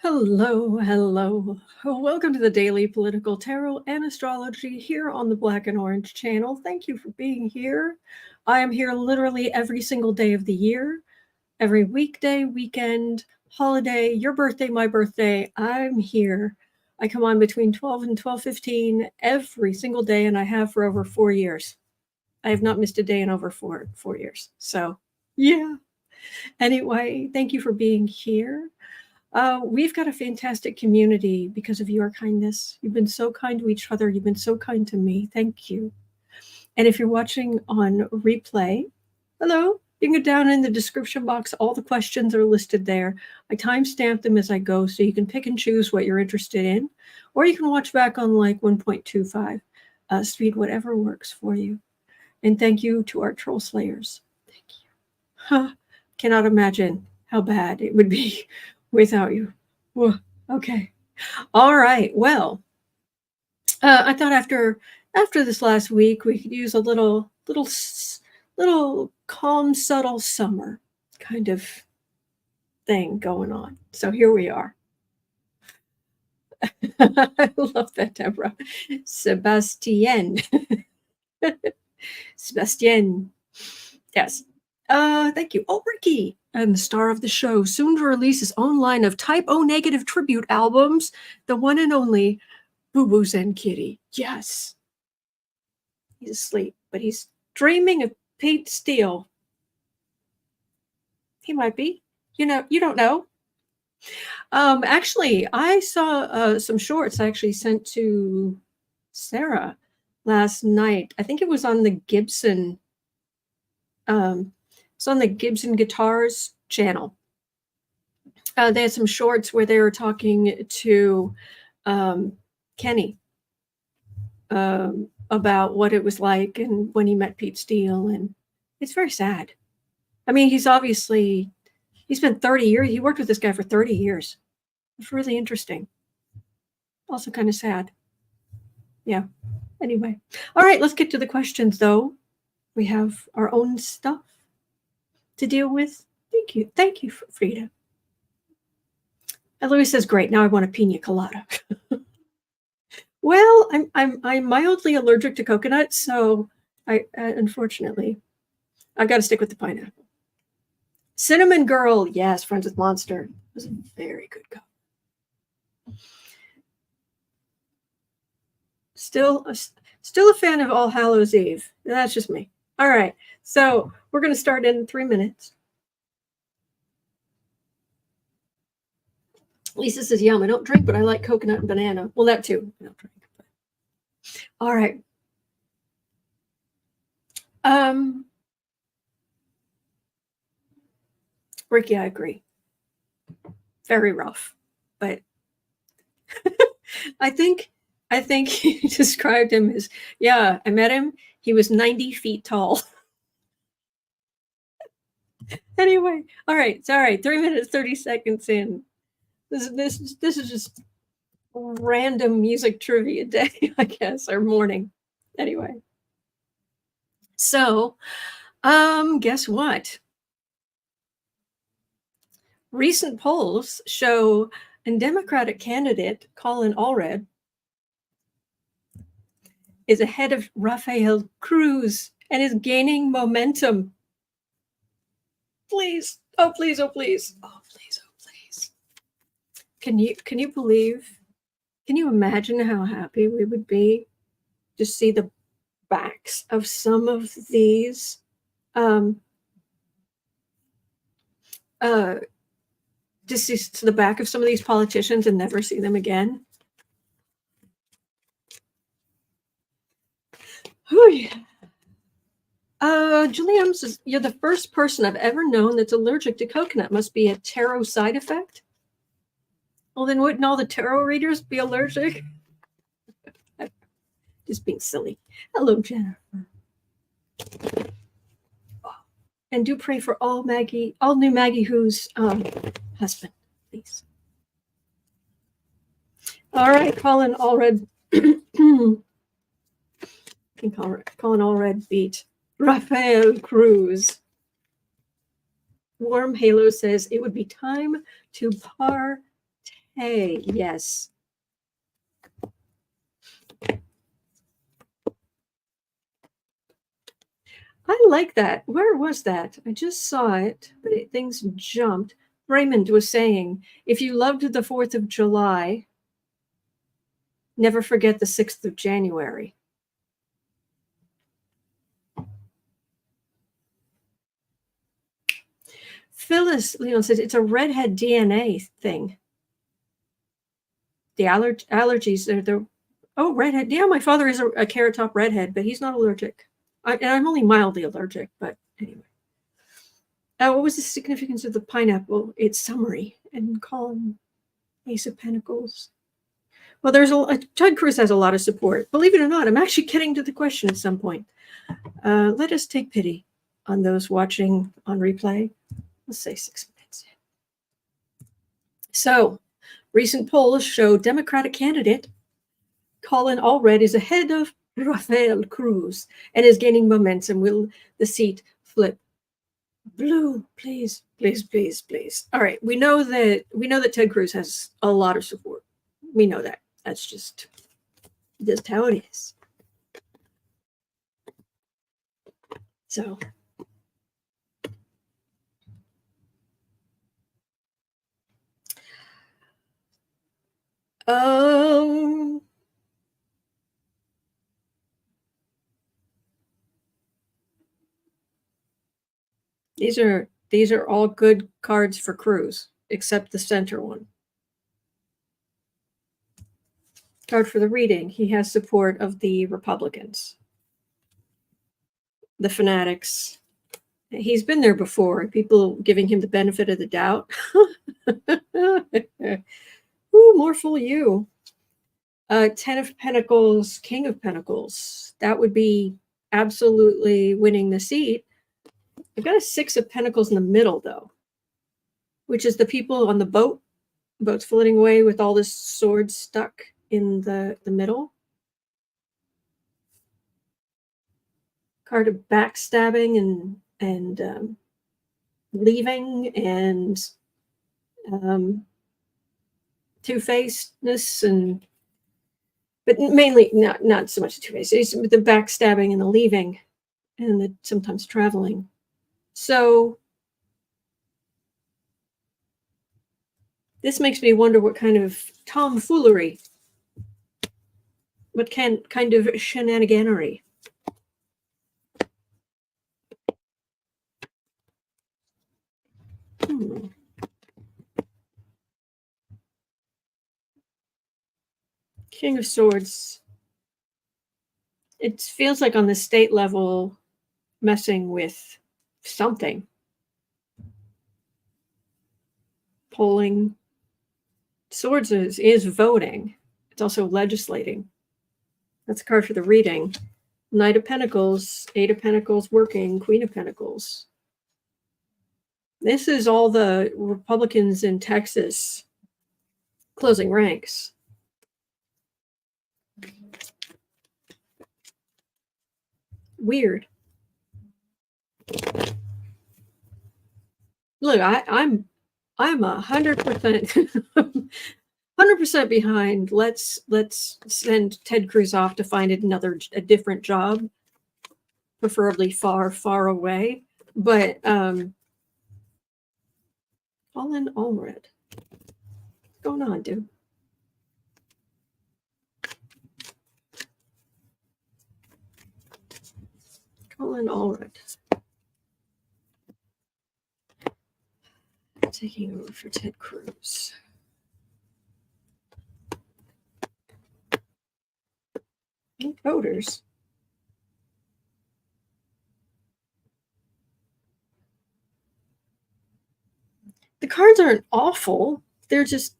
Hello, hello. Welcome to the Daily Political Tarot and Astrology here on the Black and Orange channel. Thank you for being here. I am here literally every single day of the year, every weekday, weekend, holiday, your birthday, my birthday. I'm here. I come on between 12 and 12:15 every single day, and I have for over 4 years. I have not missed a day in over four years. So, yeah. Anyway, thank you for being here. We've got a fantastic community because of your kindness. You've been so kind to each other. You've been so kind to me. Thank you. And if you're watching on replay, hello, you can go down in the description box. All the questions are listed there. I timestamp them as I go, so you can pick and choose what you're interested in, or you can watch back on like 1.25 speed, whatever works for you. And thank you to our troll slayers. Thank you. Cannot imagine how bad it would be without you. Whoa, okay. All right. Well, I thought after this last week, we could use a little calm, subtle summer kind of thing going on. So here we are. I love that, Deborah. Sebastian. Sebastian. Yes. Thank you. Oh, Ricky. And the star of the show, soon to release his own line of Type O negative tribute albums, the one and only Boo Boo Zen Kitty. Yes. He's asleep, but he's dreaming of Pete Steele. He might be. You don't know. Actually, I saw some shorts I actually sent to Sarah last night. I think it was on the Gibson it's on the Gibson Guitars channel. They had some shorts where they were talking to Kenny about what it was like and when he met Pete Steele, and it's very sad. I mean, he's been 30 years. He worked with this guy for 30 years. It's really interesting. Also kind of sad. Yeah. Anyway. All right, let's get to the questions, though. We have our own stuff to deal with. Thank you, Frida. And Louis says, "Great, now I want a pina colada." Well, I'm mildly allergic to coconut, so I unfortunately I've got to stick with the pineapple. Cinnamon Girl, yes, friends with Monster. It was a very good cup. Still a fan of All Hallows Eve. That's just me. All right, so we're going to start in 3 minutes. Lisa says, "Yum, I don't drink, but I like coconut and banana." Well, that too. I don't drink. All right. Ricky, I agree. Very rough, but I think he described him as, yeah, I met him. He was 90 feet tall. Anyway, all right. Sorry, 3 minutes, 30 seconds in. This is just random music trivia day, I guess, or morning. Anyway. So, guess what? Recent polls show a Democratic candidate, Colin Allred, is ahead of Raphael Cruz and is gaining momentum. Please. Oh, please. Oh, please. Oh, please. Oh, please. Can you believe? Can you imagine how happy we would be to see the backs of some of these to see to the back of some of these politicians and never see them again? Oh, yeah. Julian says, "You're the first person I've ever known that's allergic to coconut. Must be a tarot side effect." Well, then wouldn't all the tarot readers be allergic? Just being silly. Hello, Jennifer. Oh, and do pray for all new Maggie Who's husband, please. All right, Colin Allred. Colin Allred beat Raphael Cruz. Warm Halo says it would be time to partay. Hey, yes. I like that. Where was that? I just saw it, but things jumped. Raymond was saying, if you loved the 4th of July, never forget the 6th of January. Phyllis Leon says it's a redhead DNA thing. The allergies are the redhead. Yeah, my father is a carrot top redhead, but he's not allergic. And I'm only mildly allergic, but anyway. What was the significance of the pineapple? It's summary and calm. Ace of Pentacles. Well, there's Ted Cruz has a lot of support. Believe it or not, I'm actually getting to the question at some point. Let us take pity on those watching on replay. Let's say 6 minutes. So, recent polls show Democratic candidate Colin Allred is ahead of Raphael Cruz and is gaining momentum. Will the seat flip blue? Please, please, please, please. All right, we know that Ted Cruz has a lot of support. We know that. That's just how it is. So, these are all good cards for Cruz, except the center one. Card for the reading. He has support of the Republicans, the fanatics. He's been there before. People giving him the benefit of the doubt. Ooh, more fool you. 10 of Pentacles, King of Pentacles. That would be absolutely winning the seat. I've got a 6 of Pentacles in the middle, though, which is the people on the boat's floating away with all this sword stuck in the middle. Card of backstabbing and leaving and two-facedness, but mainly not so much two-faced. It's the backstabbing and the leaving and the sometimes traveling. So this makes me wonder what kind of tomfoolery, what kind of shenaniganery. King of Swords. It feels like on the state level, messing with something. Polling. Swords is voting. It's also legislating. That's a card for the reading. Knight of Pentacles, 8 of Pentacles working, Queen of Pentacles. This is all the Republicans in Texas closing ranks. Weird. Look, I'm 100% 100% behind. Let's send Ted Cruz off to find a different job, preferably far away. But Colin Allred, what's going on, dude? Colin Allred. Taking over for Ted Cruz. And voters. The cards aren't awful. They're just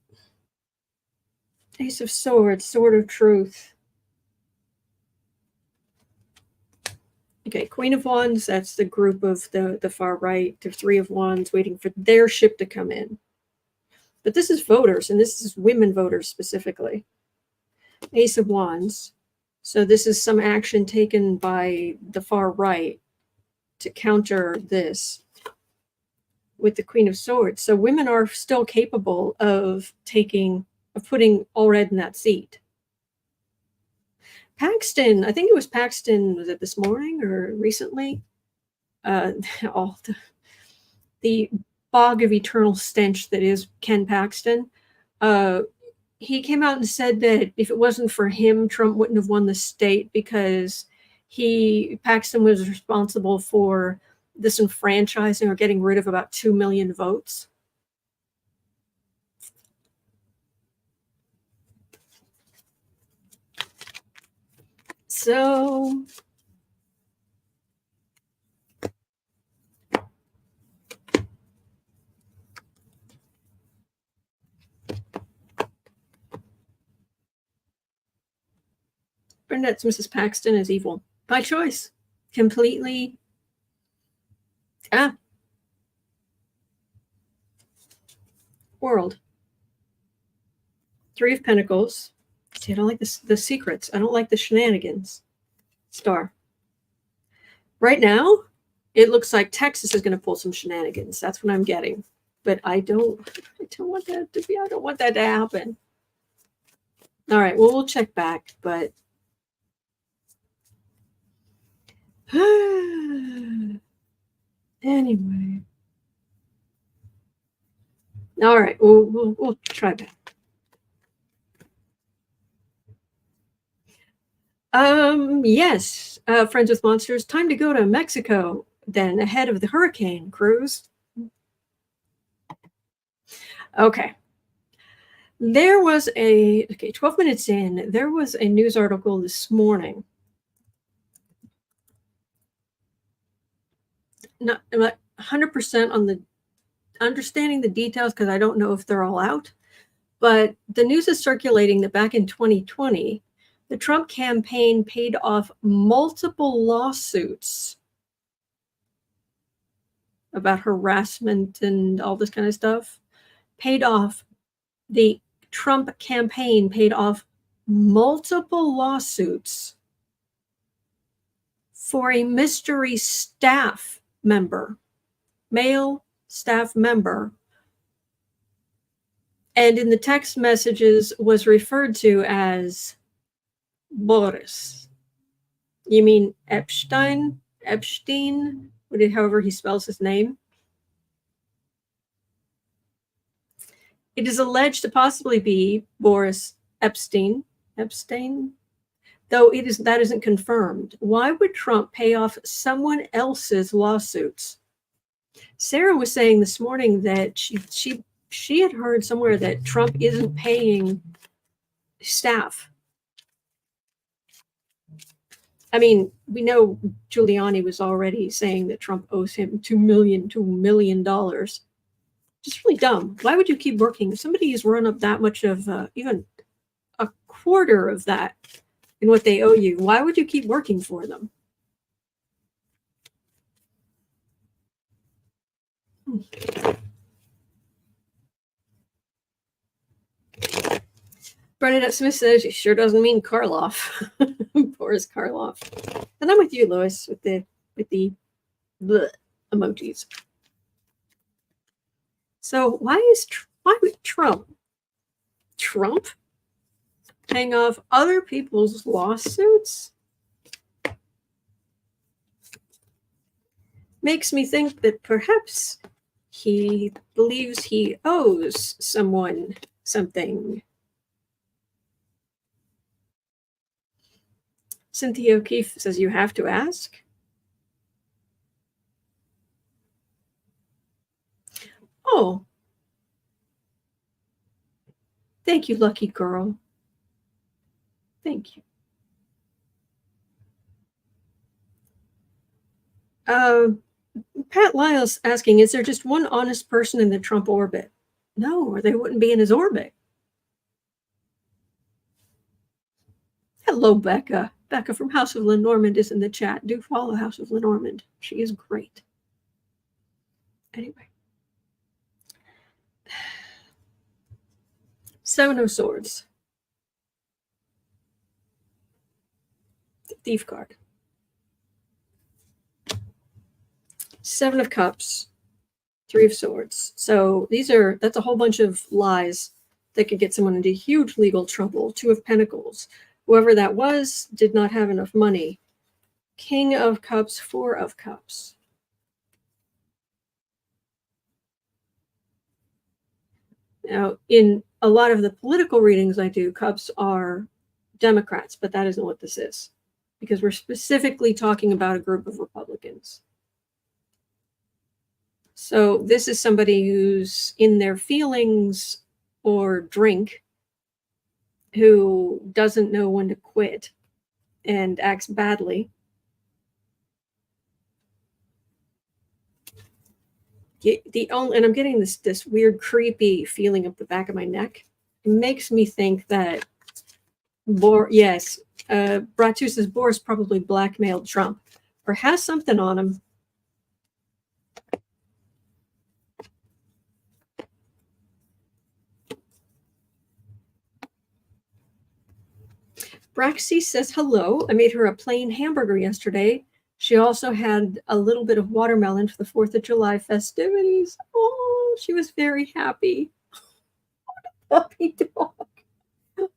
Ace of Swords, Sword of Truth. Okay, Queen of Wands, that's the group of the far right. The 3 of Wands waiting for their ship to come in. But this is voters, and this is women voters specifically. Ace of Wands. So this is some action taken by the far right to counter this. with the Queen of Swords. So women are still capable of putting Allred in that seat. Paxton, I think it was Paxton, was it this morning or recently? All the bog of eternal stench that is Ken Paxton. He came out and said that if it wasn't for him, Trump wouldn't have won the state because Paxton was responsible for disenfranchising or getting rid of about 2 million votes. So Burnette's Mrs. Paxton is evil by choice. Completely. World. Three of Pentacles. See, I don't like the secrets. I don't like the shenanigans. Star. Right now, it looks like Texas is going to pull some shenanigans. That's what I'm getting. But I don't want that to be. I don't want that to happen. All right. Well, we'll check back. But anyway. All right. We'll try back. Yes, Friends with Monsters. Time to go to Mexico then, ahead of the hurricane cruise. Okay. There was 12 minutes in, there was a news article this morning. I'm not 100% on the understanding the details because I don't know if they're all out, but the news is circulating that back in 2020, the Trump campaign paid off multiple lawsuits about harassment and all this kind of stuff. The Trump campaign paid off multiple lawsuits for a mystery staff member, male staff member, and in the text messages was referred to as Boris. You mean Epshteyn? However he spells his name. It is alleged to possibly be Boris Epshteyn, though that isn't confirmed. Why would Trump pay off someone else's lawsuits? Sarah was saying this morning that she had heard somewhere that Trump isn't paying staff. I mean, we know Giuliani was already saying that Trump owes him $2 million. Just really dumb. Why would you keep working? If somebody has run up that much of even a quarter of that in what they owe you, why would you keep working for them? Bernadette Smith says she sure doesn't mean Karloff. Boris Karloff. And I'm with you, Lois, with the bleh emojis. So why would Trump paying off other people's lawsuits? Makes me think that perhaps he believes he owes someone something. Cynthia O'Keefe says you have to ask. Oh. Thank you, lucky girl. Thank you. Pat Lyle's asking, is there just one honest person in the Trump orbit? No, or they wouldn't be in his orbit. Hello, Becca. Becca from House of Lenormand is in the chat. Do follow House of Lenormand. She is great. Anyway. Seven of Swords. The Thief card. Seven of Cups. Three of Swords. So that's a whole bunch of lies that could get someone into huge legal trouble. Two of Pentacles. Whoever that was did not have enough money. King of Cups, Four of Cups. Now, in a lot of the political readings I do, Cups are Democrats, but that isn't what this is, because we're specifically talking about a group of Republicans. So this is somebody who's in their feelings or drink, who doesn't know when to quit and acts badly. And I'm getting this weird creepy feeling up the back of my neck. It makes me think that Bratu says Boris probably blackmailed Trump or has something on him. Braxy says hello. I made her a plain hamburger yesterday. She also had a little bit of watermelon for the 4th of July festivities. Oh, she was very happy. Puppy dog.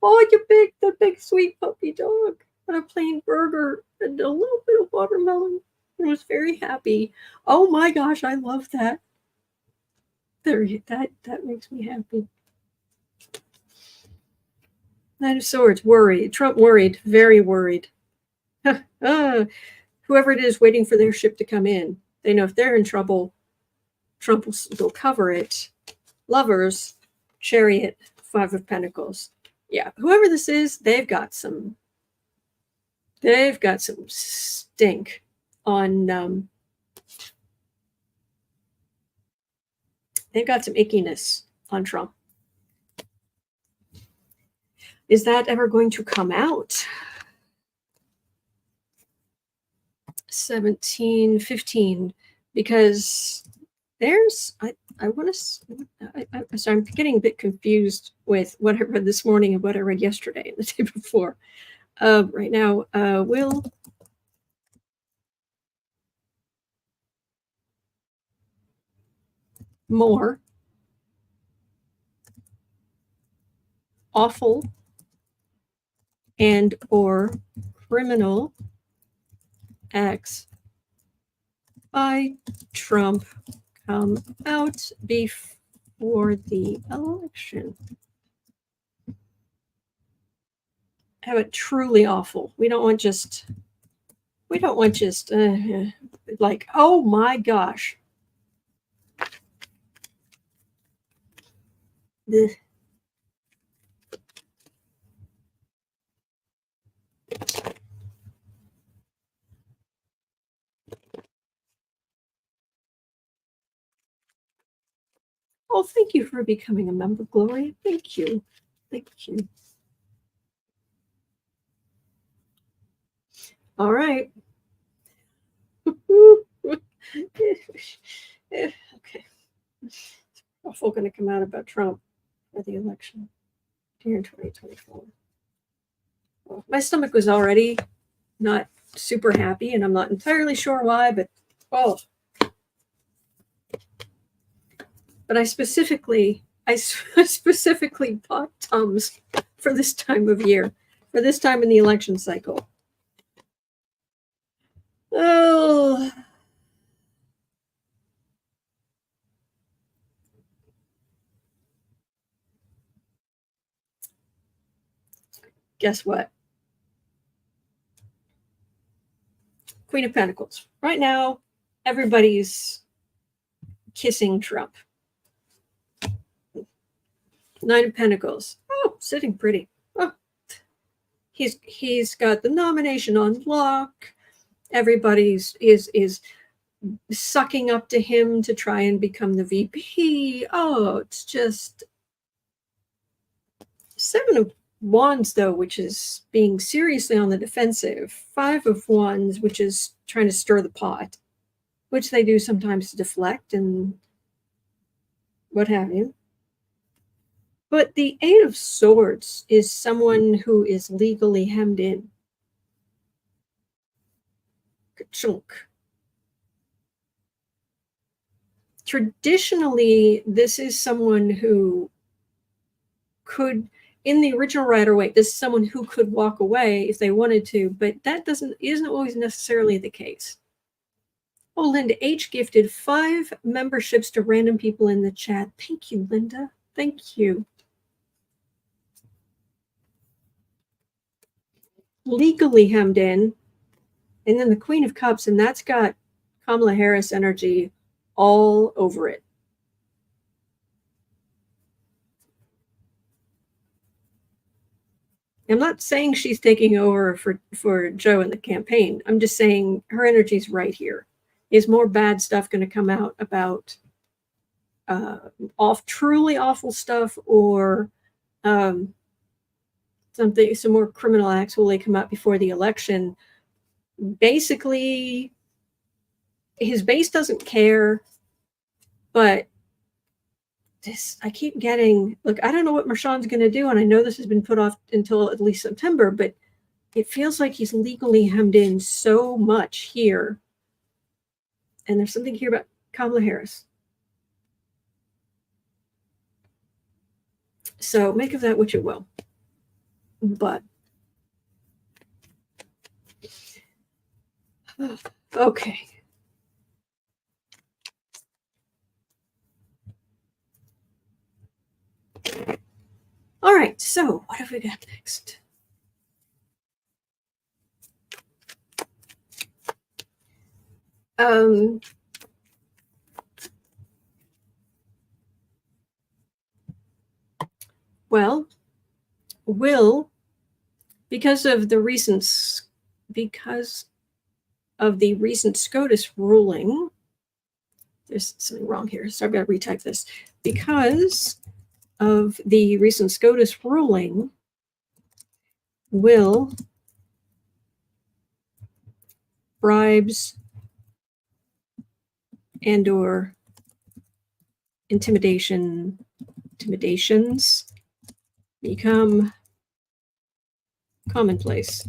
Oh, the big sweet puppy dog. And a plain burger and a little bit of watermelon. I was very happy. Oh my gosh, I love that. That makes me happy. Knight of Swords, worried. Trump worried, very worried. Whoever it is waiting for their ship to come in, they know if they're in trouble, Trump will cover it. Lovers, Chariot, Five of Pentacles. Yeah, whoever this is, they've got some stink on. They've got some ickiness on Trump. Is that ever going to come out? 17, 15, because there's, I want to, so I'm getting a bit confused with what I read this morning and what I read yesterday and the day before. Right now, Will. More. Awful and or criminal acts by Trump come out before the election. How about truly awful? We don't want just like, oh my gosh. Oh, thank you for becoming a member, Gloria. Thank you. Thank you. All right. Okay. Awful going to come out about Trump for the election here in 2024. Well, my stomach was already not super happy, and I'm not entirely sure why, but But I specifically bought Tums for this time of year, for this time in the election cycle. Oh. Guess what? Queen of Pentacles. Right now, everybody's kissing Trump. Nine of Pentacles. Oh, sitting pretty. Oh. He's got the nomination on lock. Everybody's is sucking up to him to try and become the VP. Oh, it's just Seven of Wands, though, which is being seriously on the defensive. Five of Wands, which is trying to stir the pot, which they do sometimes to deflect and what have you. But the Eight of Swords is someone who is legally hemmed in. Ka-chunk. traditionally, this is someone who could, in the original Rider-Waite, this is someone who could walk away if they wanted to, but that isn't always necessarily the case. Oh, Linda H gifted 5 memberships to random people in the chat. Thank you, Linda. Thank you. Legally hemmed in. And then the Queen of Cups, and that's got Kamala Harris energy all over it. I'm not saying she's taking over for Joe in the campaign. I'm just saying her energy's right here. Is more bad stuff going to come out about truly awful stuff, or some more criminal acts? Will they come out before the election? Basically, his base doesn't care, but I keep getting, look, I don't know what Mershon's going to do, and I know this has been put off until at least September, but it feels like he's legally hemmed in so much here. And there's something here about Kamala Harris. So make of that what you will. But okay. All right, so what have we got next? Well, because of the recent SCOTUS ruling, there's something wrong here, so I've got to retype this. Because of the recent SCOTUS ruling, will bribes and/or intimidations become commonplace?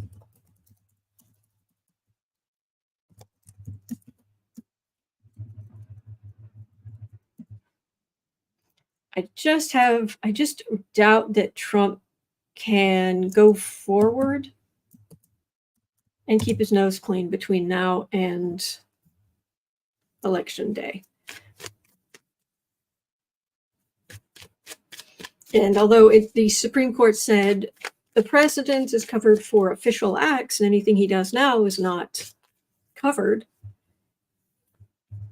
I just doubt that Trump can go forward and keep his nose clean between now and election day. And although the Supreme Court said the president is covered for official acts and anything he does now is not covered,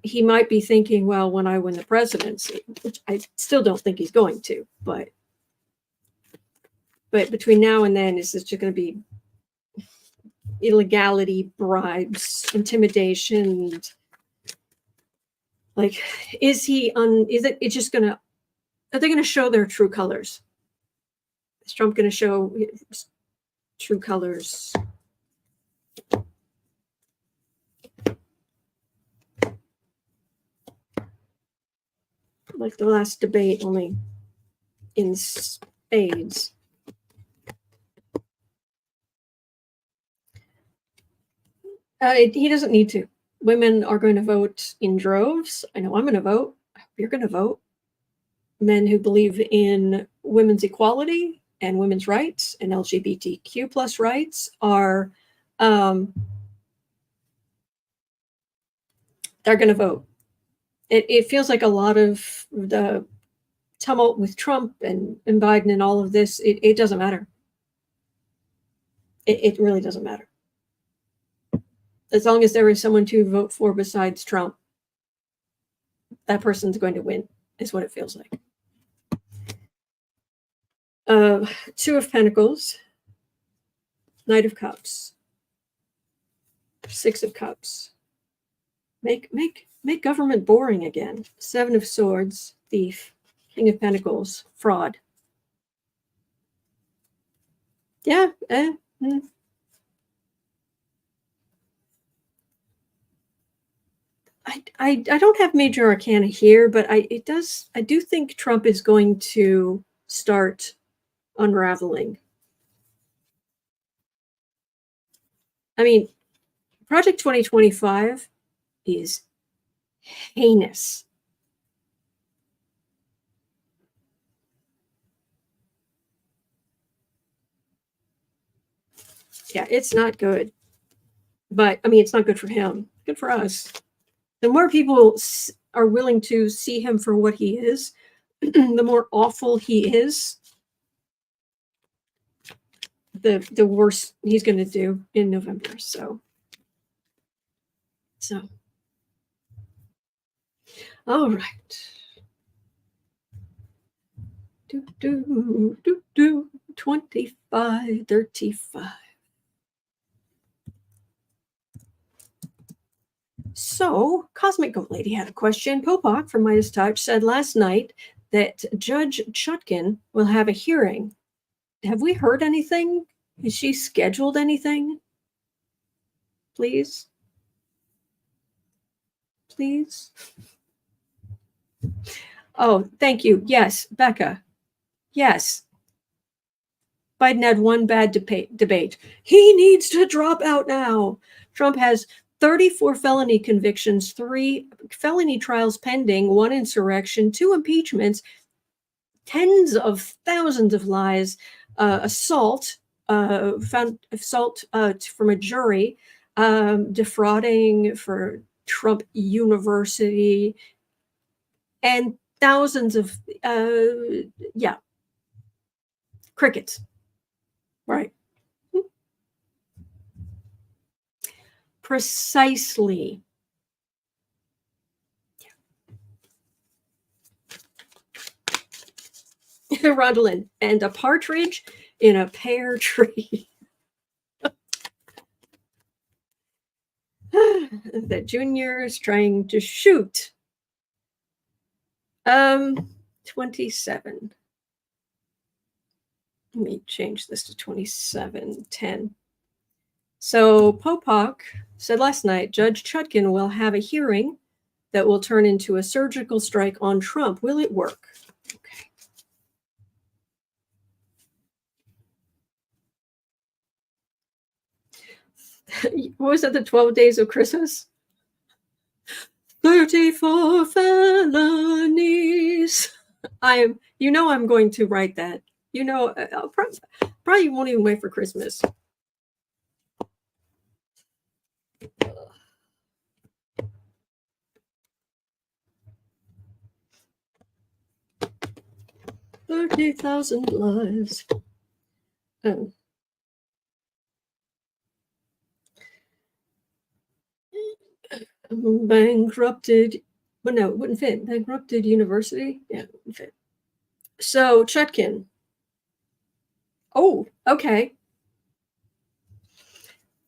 he might be thinking, well, when I win the presidency, which I still don't think he's going to, but between now and then, is this just going to be illegality, bribes, intimidation? Like, are they going to show their true colors? Is Trump going to show his true colors? Like the last debate, only in spades. He doesn't need to. Women are going to vote in droves. I know I'm going to vote. You're going to vote. Men who believe in women's equality and women's rights and LGBTQ plus rights are they're going to vote. It feels like a lot of the tumult with Trump and Biden and all of this, it doesn't matter. It really doesn't matter. As long as there is someone to vote for besides Trump, that person's going to win, is what it feels like. 2 of Pentacles, Knight of Cups, 6 of Cups. Make government boring again. 7 of Swords, Thief, King of Pentacles, Fraud. Yeah. I don't have major arcana here, but I do think Trump is going to start unraveling. I mean, Project 2025 is heinous. Yeah, it's not good. But, I mean, it's not good for him. Good for us. The more people are willing to see him for what he is, the more awful he is, the worse he's going to do in November. So, all right. 2535. So, Cosmic Goat Lady had a question. Popok from Maighster Tarot said last night that Judge Chutkan will have a hearing. Have we heard anything? Has she scheduled anything? Please? Please? Oh, thank you. Yes, Becca. Yes. Biden had one bad debate. He needs to drop out now. Trump has 34 felony convictions, 3 felony trials pending, 1 insurrection, 2 impeachments, tens of thousands of lies, assault from a jury, defrauding for Trump University, and thousands of crickets. Right. Precisely. Rondalyn, and a partridge in a pear tree. The junior's trying to shoot. 27. Let me change this to 2710. So Popok said last night, Judge Chutkan will have a hearing that will turn into a surgical strike on Trump. Will it work? Okay. What was that, the 12 days of Christmas? 34 felonies. I'm going to write that. I'll probably won't even wait for Christmas. $30,000 lives. Bankrupted, but no, it wouldn't fit. Bankrupted university? Yeah, it wouldn't fit. So, Chutkan. Oh, okay.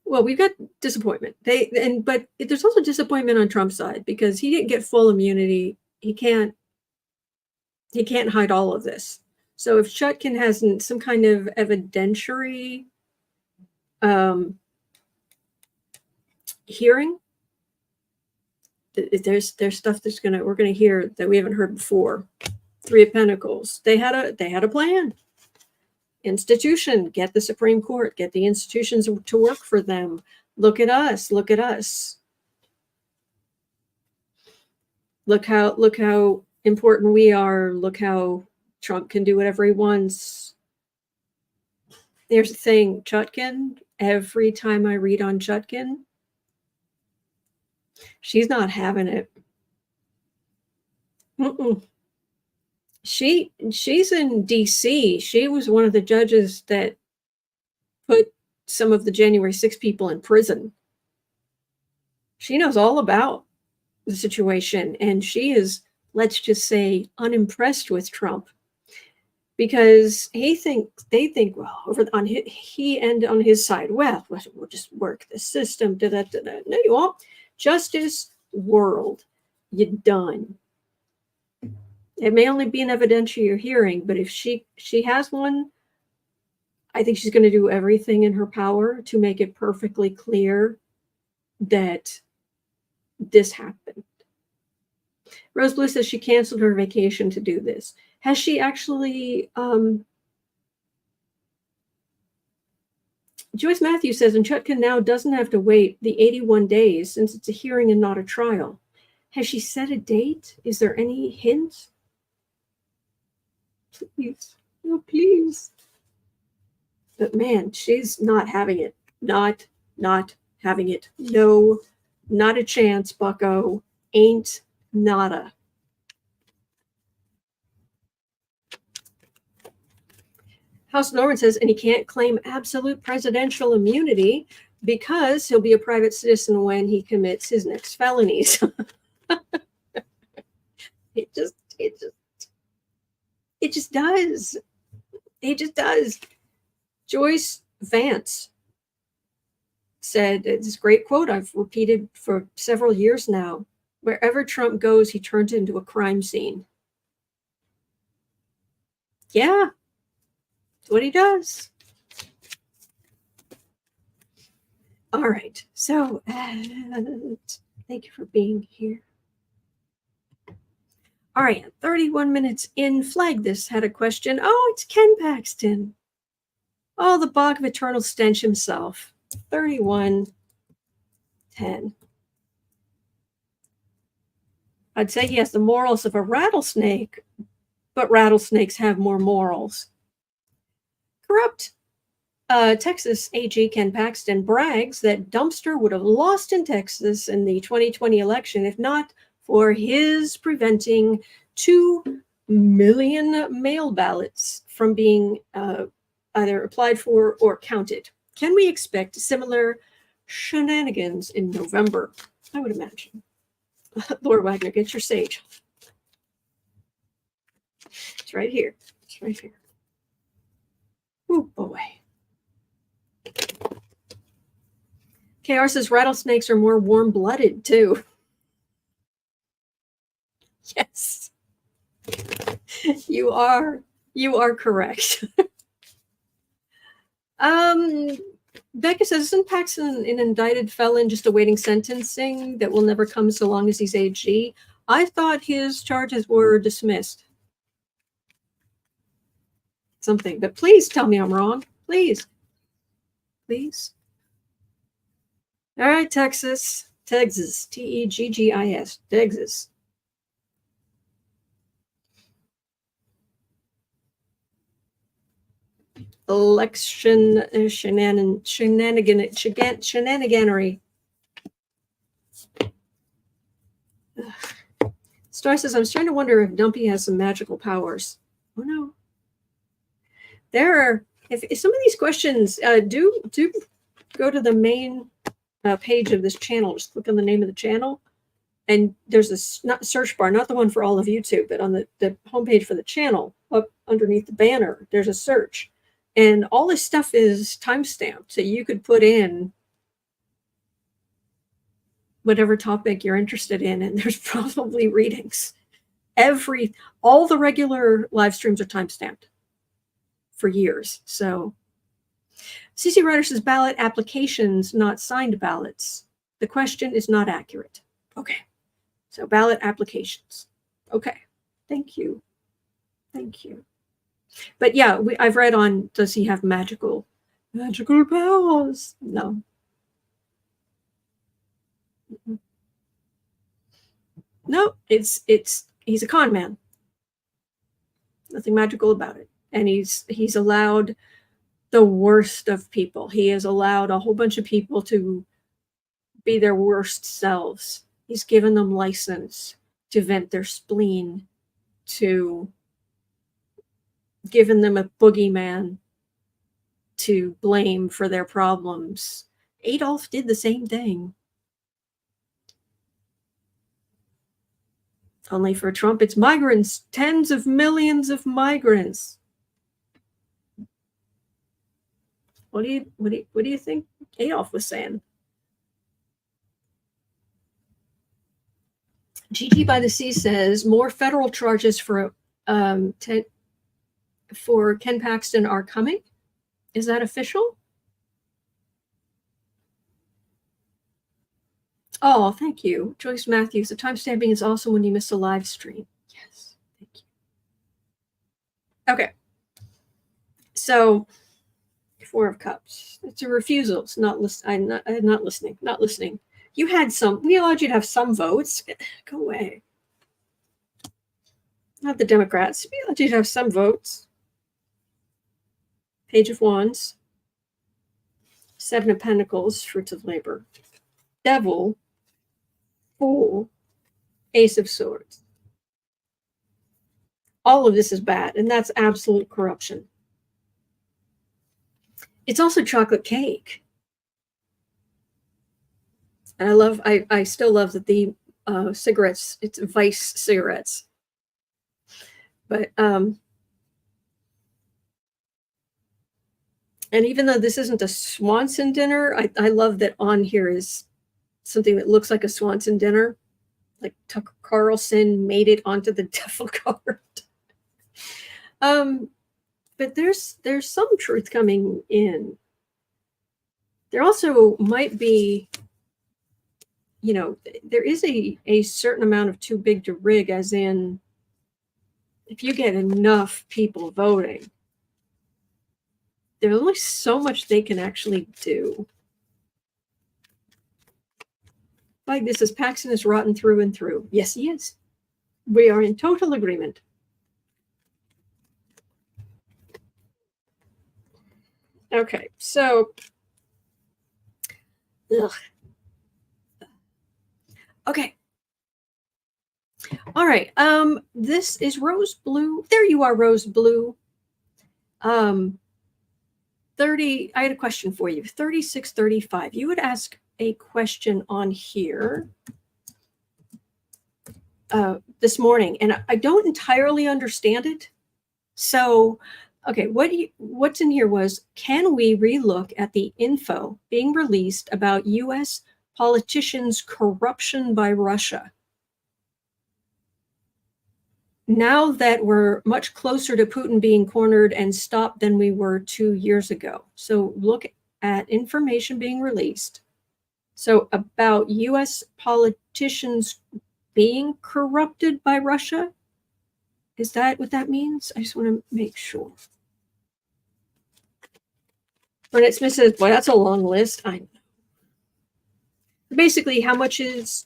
Well, we've got disappointment. But there's also disappointment on Trump's side because he didn't get full immunity. He can't hide all of this. So if Chutkan has some kind of evidentiary hearing, there's stuff we're gonna hear that we haven't heard before. 3 of Pentacles. They had a plan. Institution, get the Supreme Court, get the institutions to work for them. Look at us. Look at us. Look how important we are. Look how Trump can do whatever he wants. There's the thing, Chutkan. Every time I read on Chutkan, she's not having it. She's in DC. She was one of the judges that put some of the January 6 people in prison. She knows all about the situation, and she is, let's just say, unimpressed with Trump because they think, well, over on he and on his side, well, we'll just work the system. No, you won't. Justice world, you're done. It may only be an evidentiary hearing, but if she has one, I think she's going to do everything in her power to make it perfectly clear that this happened. Rose Blue says she canceled her vacation to do this. Has she actually? Joyce Matthews says, and Chutkan now doesn't have to wait the 81 days since it's a hearing and not a trial. Has she set a date? Is there any hint? Please. Oh, please. But man, she's not having it. Not having it. No, not a chance, bucko. Ain't nada. House Norman says, and he can't claim absolute presidential immunity because he'll be a private citizen when he commits his next felonies. It just does. It just does. Joyce Vance said, this great quote I've repeated for several years now: wherever Trump goes, he turns into a crime scene. Yeah, that's what he does. All right, so thank you for being here. All right, 31 minutes in. Flag this had a question. Oh, it's Ken Paxton. Oh, the bog of eternal stench himself. 31:10. I'd say he has the morals of a rattlesnake, but rattlesnakes have more morals. Corrupt Texas AG Ken Paxton brags that Dumpster would have lost in Texas in the 2020 election if not for his preventing 2 million mail ballots from being either applied for or counted. Can we expect similar shenanigans in November? I would imagine. Lord Wagner, get your sage. It's right here. It's right here. Oh, boy. KR says rattlesnakes are more warm-blooded, too. Yes. You are correct. Becca says, isn't Paxton an indicted felon just awaiting sentencing that will never come so long as he's AG? I thought his charges were dismissed. Something, but please tell me I'm wrong. Please. Please. All right, Texas. Teggis. Texas. Election shenaniganery. Star says, I'm starting to wonder if Dumpy has some magical powers. Oh no. There are, if some of these questions do go to the main page of this channel. Just click on the name of the channel, and there's a search bar, not the one for all of YouTube, but on the homepage for the channel, up underneath the banner, there's a search. And all this stuff is timestamped, so you could put in whatever topic you're interested in, and there's probably readings. All the regular live streams are timestamped for years. So CC Ryder says ballot applications, not signed ballots. The question is not accurate. Okay. So ballot applications. Okay. Thank you. Thank you. But yeah, I've read on, does he have magical powers? No. No, he's a con man. Nothing magical about it. And he's allowed the worst of people. He has allowed a whole bunch of people to be their worst selves. He's given them license to vent their spleen, to given them a boogeyman to blame for their problems. Adolf did the same thing. Only for Trump, it's migrants, tens of millions of migrants. What do you think Adolf was saying? GG by the Sea says more federal charges for Ken Paxton are coming. Is that official? Oh, thank you. Joyce Matthews, the timestamping is also when you miss a live stream. Yes, thank you. Okay. So, Four of Cups. It's a refusal. It's not listening. I'm not listening. Not listening. You had some. We allowed you to have some votes. Go away. Not the Democrats. We allowed you to have some votes. Page of Wands. Seven of Pentacles, fruits of labor. Devil, Fool, Ace of Swords. All of this is bad, and that's absolute corruption. It's also chocolate cake. And I still love that the cigarettes, it's Vice cigarettes. But, and even though this isn't a Swanson dinner, I love that on here is something that looks like a Swanson dinner. Like Tucker Carlson made it onto the devil card. But there's some truth coming in. There also might be, you know, there is a certain amount of too big to rig, as in, if you get enough people voting, there's only so much they can actually do. Like this is Paxton is rotten through and through. Yes, he is. We are in total agreement. Okay, so ugh. Okay. All right. This is Rose Blue. There you are, Rose Blue. 30. I had a question for you. 3635. You would ask a question on here this morning, and I don't entirely understand it. So, okay, what's in here was, can we relook at the info being released about U.S. politicians' corruption by Russia? Now that we're much closer to Putin being cornered and stopped than we were 2 years ago. So look at information being released. So about U.S. politicians being corrupted by Russia? Is that what that means? I just want to make sure. When it's says, boy, that's a long list. I know. Basically, how much is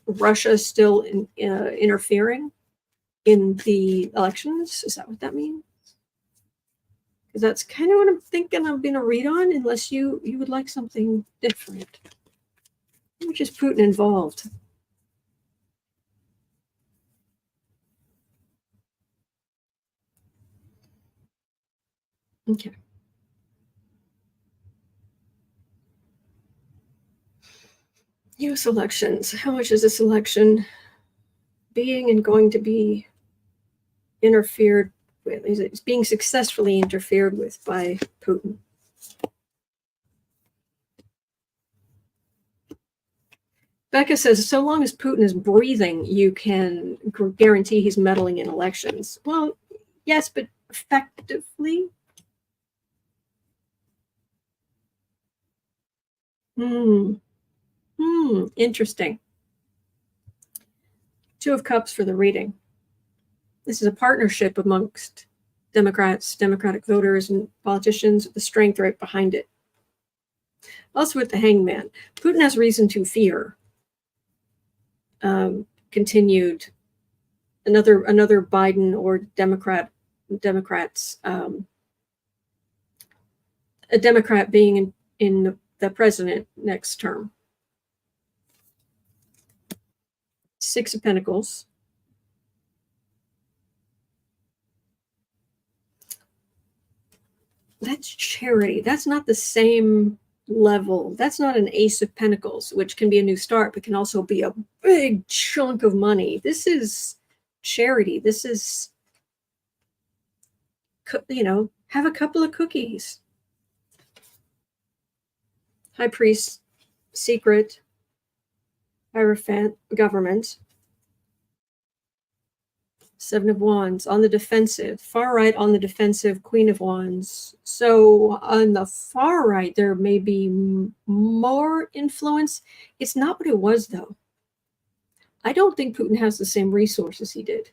Russia still interfering in the elections? Is that what that means? Because that's kind of what I'm thinking I'm going to read on, unless you would like something different. How much is Putin involved? Okay. U.S. elections. How much is this election being and going to be interfered with? It's being successfully interfered with by Putin. Becca says, so long as Putin is breathing, you can guarantee he's meddling in elections. Well, yes, but effectively? Interesting. Two of Cups for the reading. This is a partnership amongst Democrats, Democratic voters, and politicians, with the strength right behind it. Also with the Hangman, Putin has reason to fear continued another Biden or Democrats, a Democrat being in the president next term. Six of Pentacles. That's charity. That's not the same level. That's not an Ace of Pentacles, which can be a new start, but can also be a big chunk of money. This is charity. This is, you know, have a couple of cookies. High Priest, secret, Hierophant, government. Seven of Wands, on the defensive. Far right on the defensive, Queen of Wands. So on the far right, there may be more influence. It's not what it was, though. I don't think Putin has the same resources he did.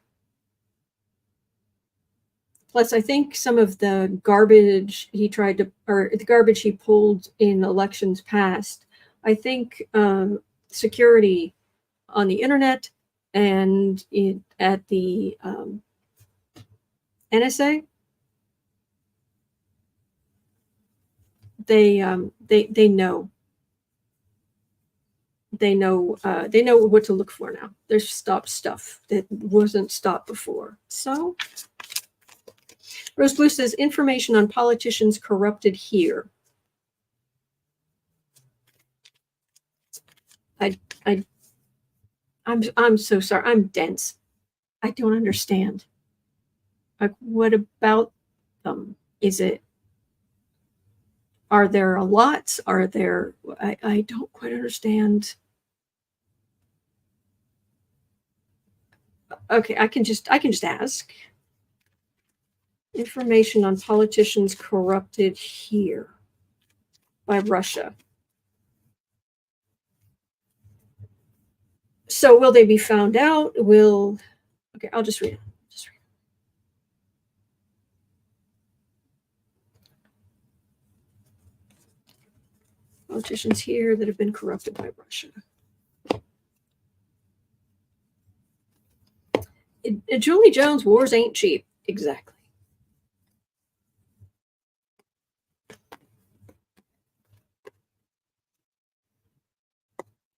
Plus, I think some of the garbage he tried to, or the garbage he pulled in elections past, I think security on the internet and at the NSA, they know. They know what to look for now. There's stopped stuff that wasn't stopped before. So Rose Blue says information on politicians corrupted here. I'm so sorry. I'm dense. I don't understand. Like, what about them? Are there a lot? Are there, I don't quite understand. Okay, I can just ask. Information on politicians corrupted here by Russia. So will they be found out? Okay, I'll just read it. Politicians here that have been corrupted by Russia. Julie Jones, wars ain't cheap. Exactly.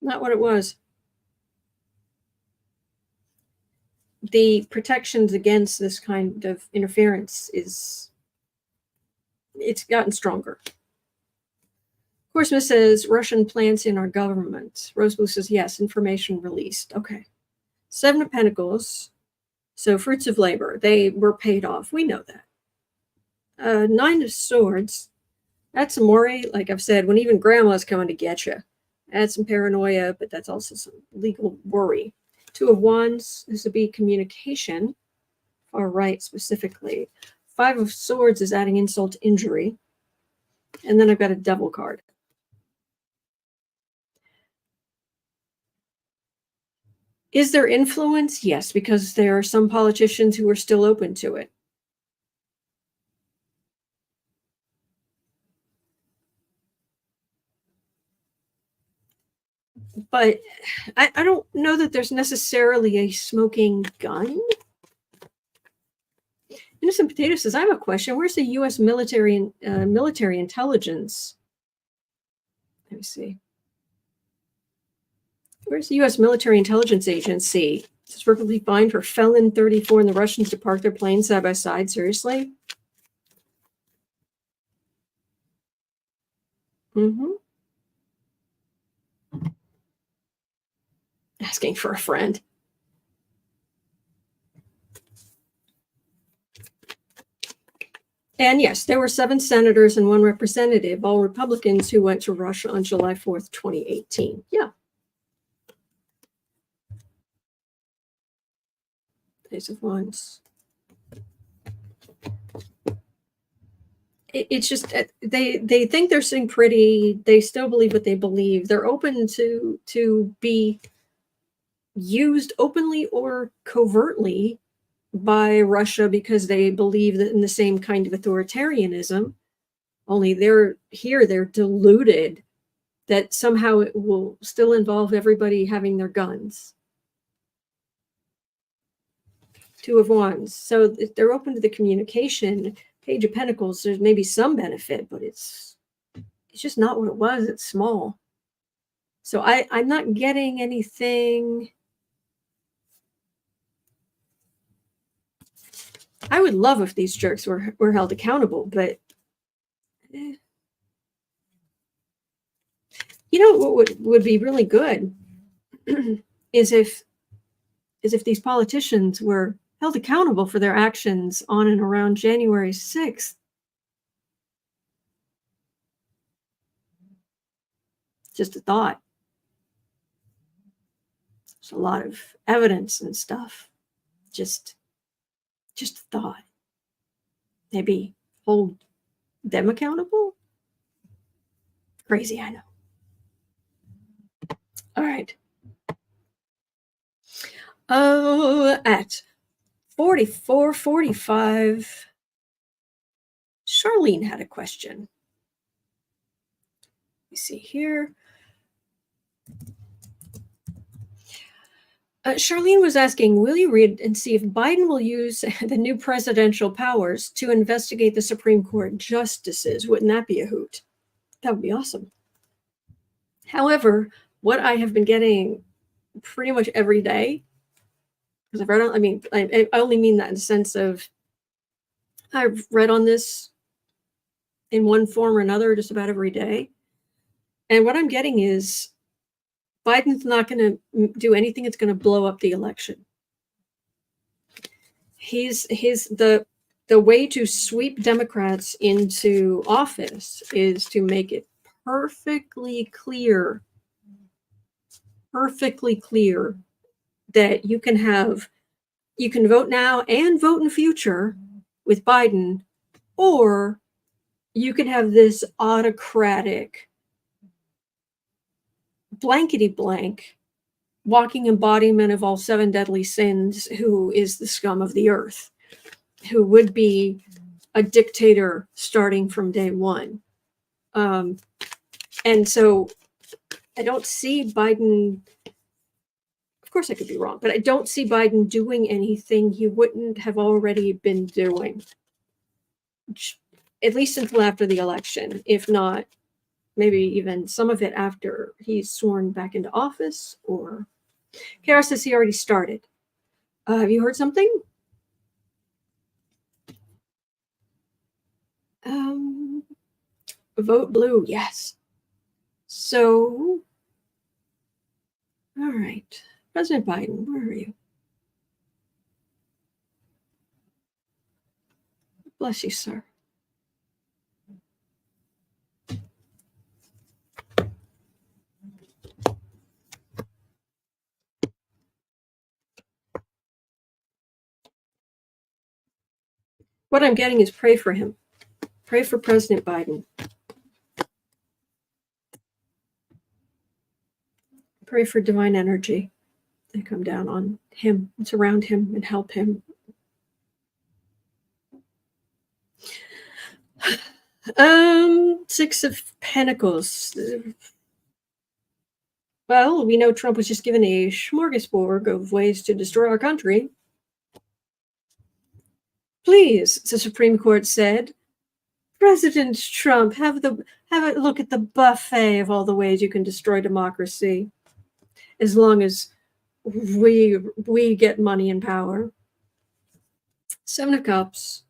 Not what it was. The protections against this kind of interference it's gotten stronger. Of course, Miss says Russian plants in our government. Rose Blue says yes, information released. Okay. 7 of Pentacles. So fruits of labor. They were paid off. We know that. 9 of Swords. That's some worry. Like I've said, when even grandma's coming to get you. That's some paranoia, but that's also some legal worry. 2 of Wands. This would be communication. Far right specifically. 5 of Swords is adding insult to injury. And then I've got a Devil card. Is there influence? Yes, because there are some politicians who are still open to it. But I don't know that there's necessarily a smoking gun. Innocent Potato says, I have a question. Where's the U.S. military intelligence? Let me see. Where's the U.S. military intelligence agency? It's perfectly fine for Felon 34 and the Russians to park their planes side by side. Seriously? Asking for a friend. And yes, there were 7 senators and 1 representative, all Republicans, who went to Russia on July 4th, 2018. Yeah. Ace of Wands. It's just they think they're sitting pretty. They still believe what they believe. They're open to be used openly or covertly by Russia because they believe that in the same kind of authoritarianism. Only they're deluded that somehow it will still involve everybody having their guns. 2 of Wands. So if they're open to the communication. Page of Pentacles, there's maybe some benefit, but it's just not what it was. It's small. So I'm not getting anything. I would love if these jerks were held accountable, but you know what would be really good is if these politicians were held accountable for their actions on and around January 6th. Just a thought. There's a lot of evidence and stuff. Just a thought. Maybe hold them accountable? Crazy, I know. All right. Oh, at 44:45, Charlene had a question. Let me see here. Charlene was asking, will you read and see if Biden will use the new presidential powers to investigate the Supreme Court justices? Wouldn't that be a hoot? That would be awesome. However, what I have been getting pretty much every day, because I've read on, I only mean that in the sense of I've read on this in one form or another just about every day. And what I'm getting is Biden's not going to do anything that's going to blow up the election. The way to sweep Democrats into office is to make it perfectly clear that you can vote now and vote in future with Biden, or you can have this autocratic blankety blank walking embodiment of all 7 deadly sins who is the scum of the earth, who would be a dictator starting from day one. And so I don't see Biden, of course I could be wrong, but I don't see Biden doing anything he wouldn't have already been doing, at least until after the election, if not maybe even some of it after he's sworn back into office. Or Kara says he already started. Have you heard something? Vote blue, yes. So, all right. President Biden, where are you? Bless you, sir. What I'm getting is pray for him. Pray for President Biden. Pray for divine energy to come down on him and surround him and help him. Six of Pentacles. Well, we know Trump was just given a smorgasbord of ways to destroy our country. Please, the Supreme Court said, President Trump, have a look at the buffet of all the ways you can destroy democracy, as long as we get money and power. 7 of Cups,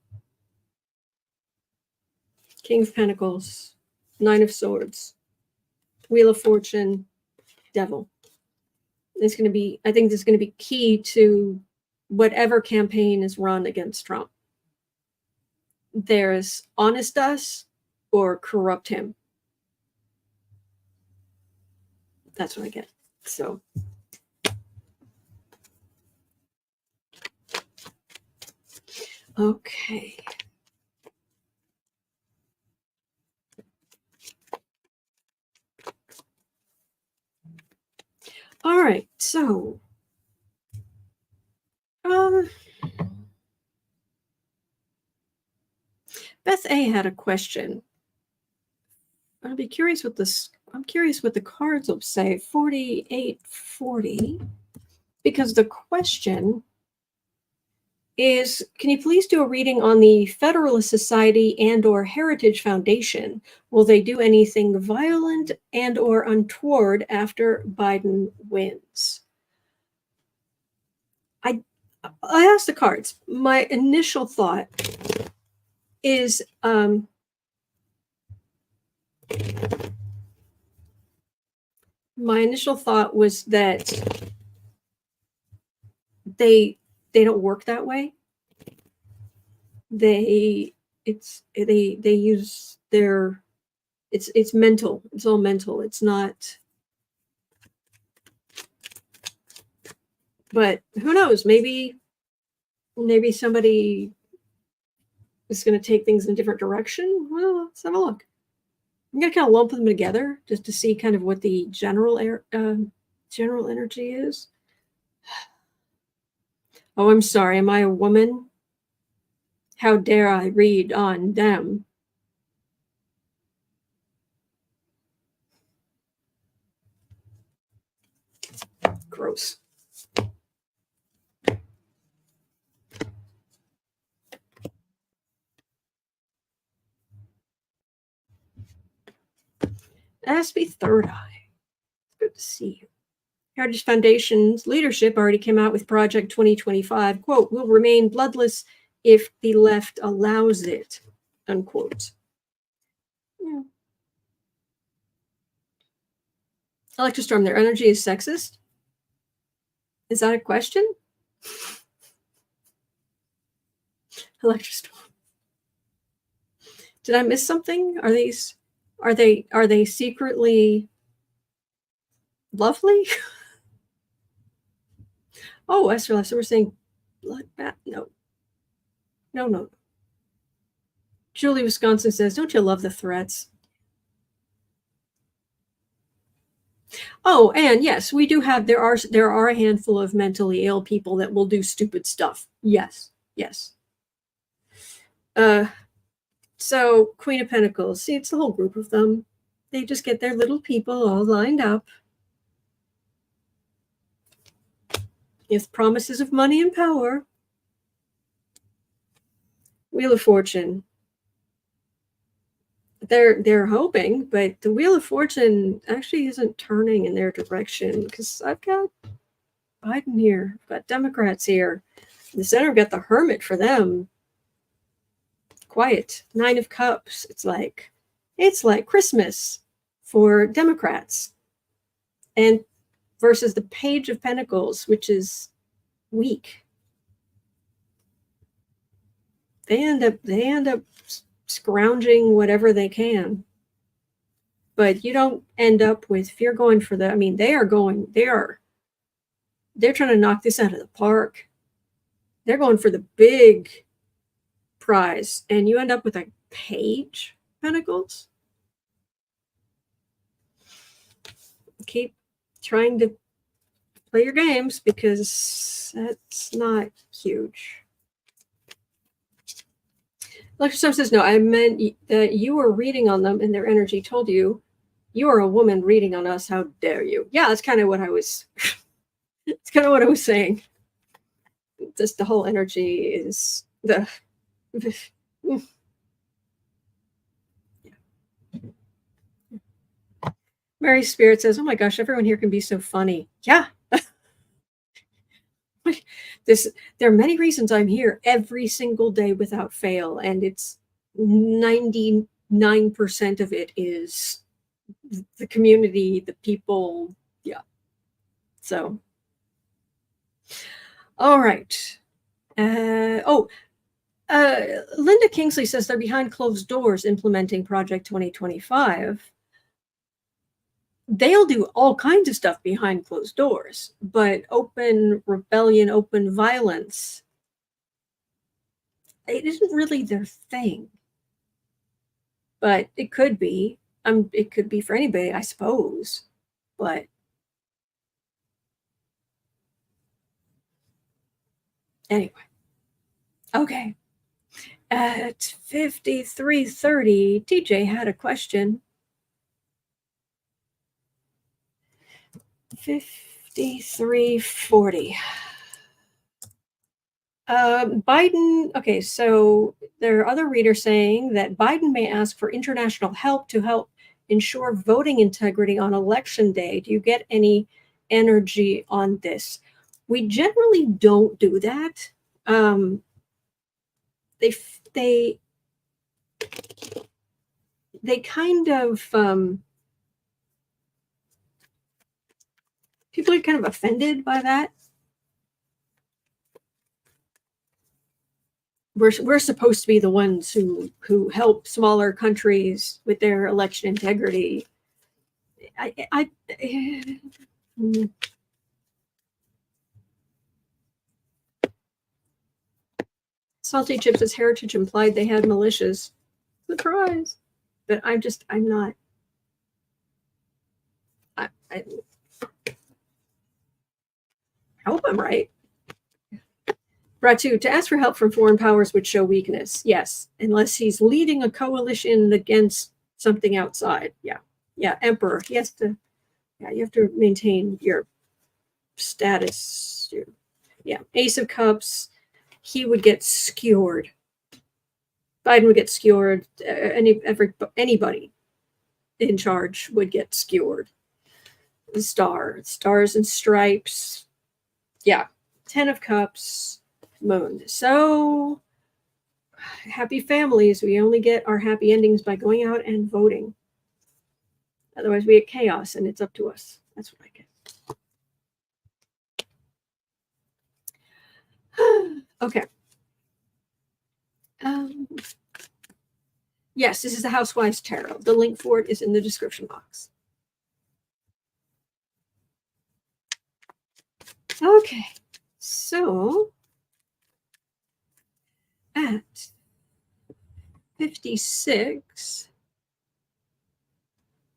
King of Pentacles, 9 of Swords, Wheel of Fortune, Devil. It's going to be, I think this is going to be key to whatever campaign is run against Trump. There's honest us or corrupt him. That's what I get. So okay. All right. So Beth A had a question. I'll be curious what this. I'm curious what the cards will say. 4840, because the question is, can you please do a reading on the Federalist Society and or Heritage Foundation? Will they do anything violent and or untoward after Biden wins? I asked the cards. My initial thought is was that they don't work that way. They use their, it's mental. It's all mental. It's not. But who knows? Maybe somebody is going to take things in a different direction. Well, let's have a look. I'm going to kind of lump them together just to see kind of what the general energy is. Oh, I'm sorry. Am I a woman? How dare I read on them? Gross. It has to be third eye. Good to see you. Heritage Foundation's leadership already came out with Project 2025, quote, will remain bloodless if the left allows it, unquote. Yeah. Electrostorm, their energy is sexist? Is that a question? Electrostorm. Did I miss something? Are they secretly lovely? Oh, Esther left. So we're saying bloodbath. No. Julie, Wisconsin says, don't you love the threats? Oh, and yes, we do have, there are a handful of mentally ill people that will do stupid stuff. Yes. So Queen of Pentacles, see, it's the whole group of them. They just get their little people all lined up. With promises of money and power. Wheel of Fortune. They're hoping, but the Wheel of Fortune actually isn't turning in their direction because I've got Biden here, I've got Democrats here. In the center, I've got the Hermit for them. Quiet. 9 of Cups. It's like Christmas for Democrats. And versus the Page of Pentacles, which is weak. They end up scrounging whatever they can. But you don't end up with, if you're going for the, I mean, they're trying to knock this out of the park. They're going for the big prize, and you end up with a Page Pentacles. Keep trying to play your games because that's not huge. Electrostorm says, no, I meant that you were reading on them and their energy told you are a woman reading on us. How dare you? Yeah, that's kind of what I was it's kind of what I was saying. Just the whole energy is the Mary Spirit says, oh my gosh, everyone here can be so funny. Yeah. There are many reasons I'm here every single day without fail, and it's 99% of it is the community, the people. Yeah. So, all right. Linda Kingsley says they're behind closed doors implementing Project 2025. They'll do all kinds of stuff behind closed doors, but open rebellion, open violence, it isn't really their thing. But it could be. It could be for anybody, I suppose. But anyway. Okay. At 53:30, TJ had a question. 53:40. Biden, okay, so there are other readers saying that Biden may ask for international help to help ensure voting integrity on election day. Do you get any energy on this? We generally don't do that. They kind of people are kind of offended by that. We're supposed to be the ones who help smaller countries with their election integrity. Salty Chips as Heritage implied they had militias. Surprise. But I'm not. I hope I'm right. Ratu, to ask for help from foreign powers would show weakness. Yes, unless he's leading a coalition against something outside. Yeah. Emperor. He has to. Yeah, you have to maintain your status. Yeah. Ace of Cups. He would get skewered. Biden would get skewered. Anybody. in charge would get skewered. The stars and stripes. Yeah. 10 of Cups, Moon. So happy families. We only get our happy endings by going out and voting. Otherwise, we get chaos, and it's up to us. That's what I get. Okay. Yes, this is the Housewives Tarot. The link for it is in the description box. Okay, so at 56,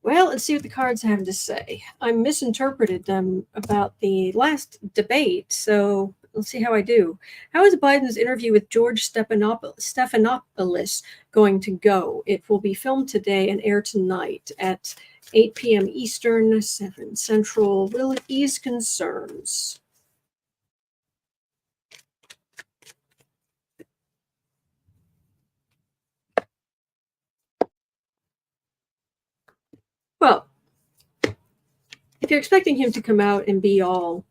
well, let's see what the cards have to say. I misinterpreted them about the last debate, so let's see how I do. How is Biden's interview with George Stephanopolous going to go? It will be filmed today and air tonight at 8 p.m. Eastern, 7 Central. Will it ease concerns? Well, if you're expecting him to come out and be all,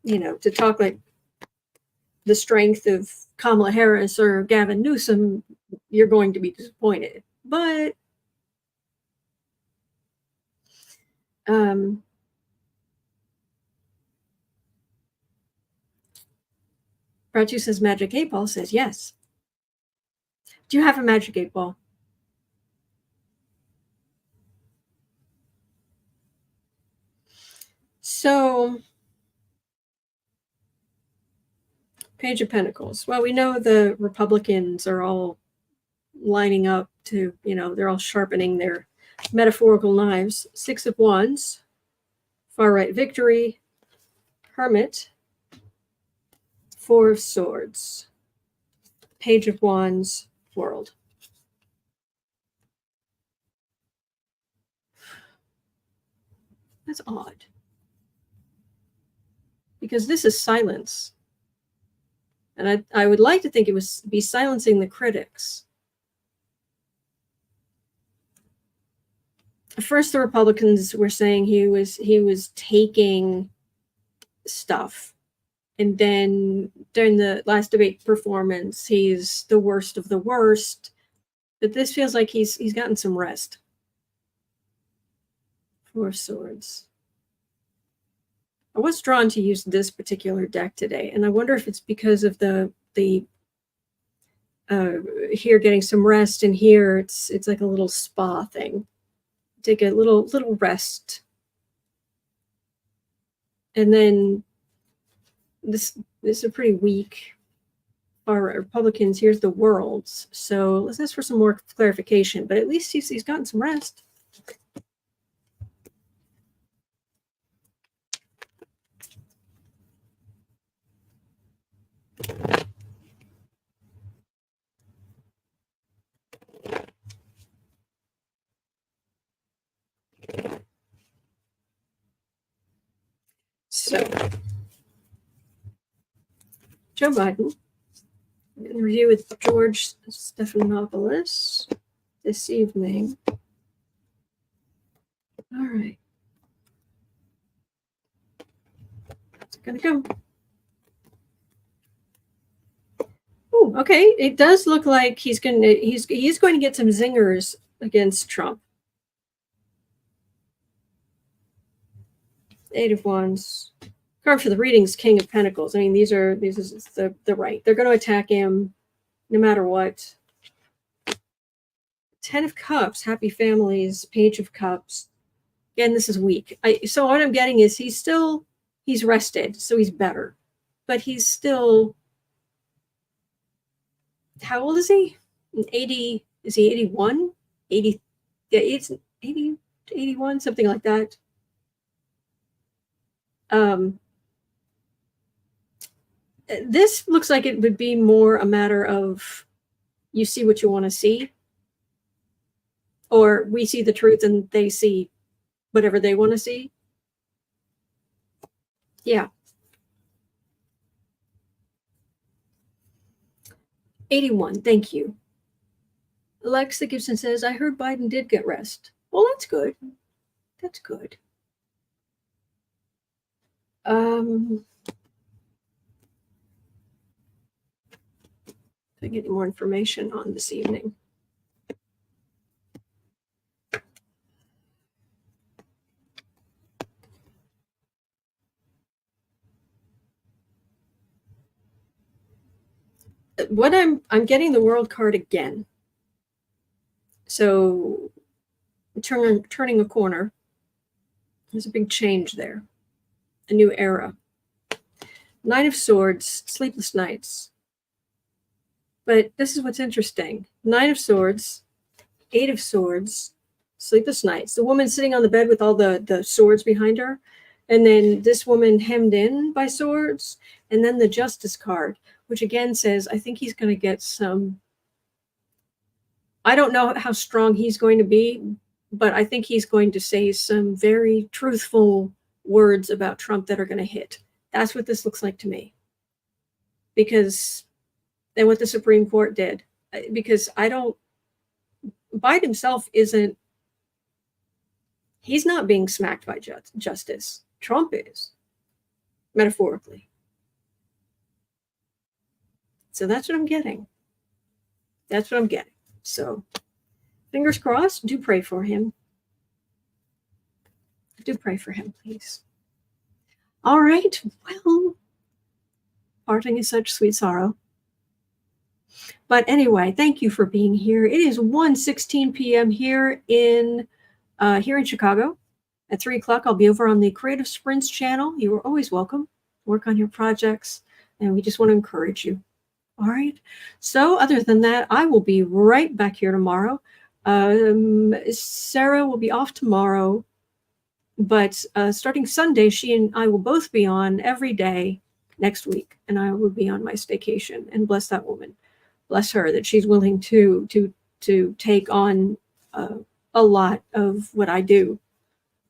to talk like the strength of Kamala Harris or Gavin Newsom, you're going to be disappointed. But Brachu says Magic 8 Ball says yes. Do you have a Magic 8 Ball? So, Page of Pentacles. Well, we know the Republicans are all lining up to, they're all sharpening their metaphorical knives. 6 of Wands, far right victory, Hermit, 4 of Swords, Page of Wands, World. That's odd. Because this is silence. And I would like to think it was be silencing the critics. First, the Republicans were saying he was taking stuff. And then during the last debate performance, he's the worst of the worst. But this feels like he's gotten some rest. 4 Swords. I was drawn to use this particular deck today, and I wonder if it's because of the here getting some rest, and here it's like a little spa thing. Take a little rest, and then this is a pretty weak. Our Republicans. Here's the Worlds. So let's ask for some more clarification. But at least he's gotten some rest. So, Joe Biden, interview with George Stephanopolous this evening. All right. It's gonna go. Oh, okay. It does look like he's going to get some zingers against Trump. 8 of Wands. Card for the readings, King of Pentacles. I mean, these is the right. They're going to attack him no matter what. 10 of Cups, happy families, Page of Cups. Again, this is weak. So what I'm getting is he's rested, so he's better. But he's still, how old is he? 80, is he 81? 80, yeah, it's 80, 81, something like that. This looks like it would be more a matter of you see what you want to see, or we see the truth and they see whatever they want to see. Yeah. 81, thank you. Alexa Gibson says, I heard Biden did get rest. Well, that's good. That's good. I get any more information on this evening. What I'm getting the world card again. So turning a corner. There's a big change there. A new era. Nine of Swords, sleepless nights. But this is what's interesting. Nine of Swords, Eight of Swords, sleepless nights. The woman sitting on the bed with all the swords behind her. And then this woman hemmed in by swords. And then the Justice card, which again says, I think he's going to get some. I don't know how strong he's going to be, but I think he's going to say some very truthful words about Trump that are going to hit. That's what this looks like to me. Because then what the Supreme Court did. Because Biden himself isn't, he's not being smacked by justice. Trump is, metaphorically. So that's what I'm getting. That's what I'm getting. So fingers crossed, do pray for him. Do pray for him, please. All right. Well, parting is such sweet sorrow. But anyway, thank you for being here. It is 1:16 p.m. here in Chicago. At 3 o'clock, I'll be over on the Creative Sprints channel. You are always welcome. Work on your projects, and we just want to encourage you. All right. So other than that, I will be right back here tomorrow. Sarah will be off tomorrow, but starting Sunday, she and I will both be on every day next week, and I will be on my staycation. And bless that woman, bless her that she's willing to take on a lot of what I do.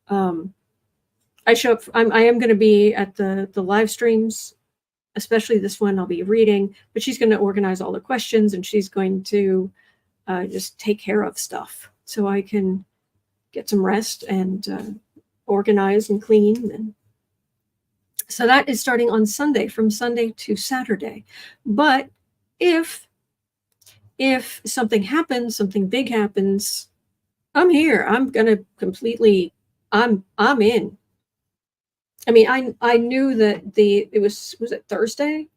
I show up. I am going to be at the live streams. Especially this one, I'll be reading, but she's going to organize all the questions and she's going to just take care of stuff so I can get some rest and organize and clean. And so that is starting on Sunday, from Sunday to Saturday. But if something happens, something big happens, I'm here. I'm going to completely, I'm in. I mean, I knew that was it Thursday?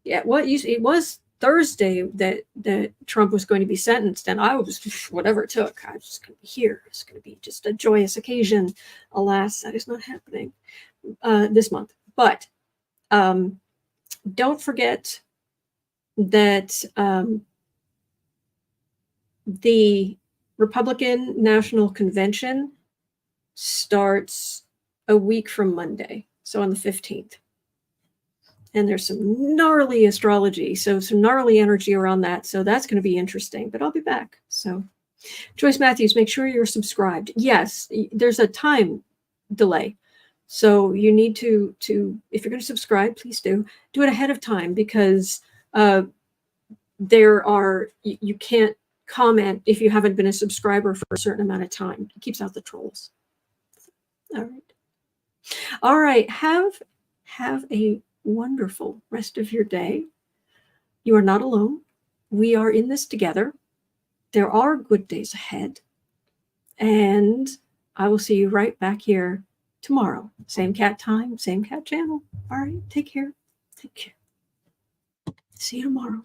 Yeah, it was Thursday that Trump was going to be sentenced, and I was, whatever it took, I was just going to be here. It's going to be just a joyous occasion. Alas, that is not happening this month. But don't forget that the Republican National Convention starts a week from Monday, so on the 15th. And there's some gnarly astrology, so some gnarly energy around that. So that's going to be interesting, but I'll be back. So Joyce Matthews, make sure you're subscribed. Yes, there's a time delay. So you need to if you're going to subscribe, please do it ahead of time, because you can't comment if you haven't been a subscriber for a certain amount of time. It keeps out the trolls. All right. Have a wonderful rest of your day. You are not alone. We are in this together. There are good days ahead. And I will see you right back here tomorrow. Same cat time, same cat channel. All right. Take care. See you tomorrow.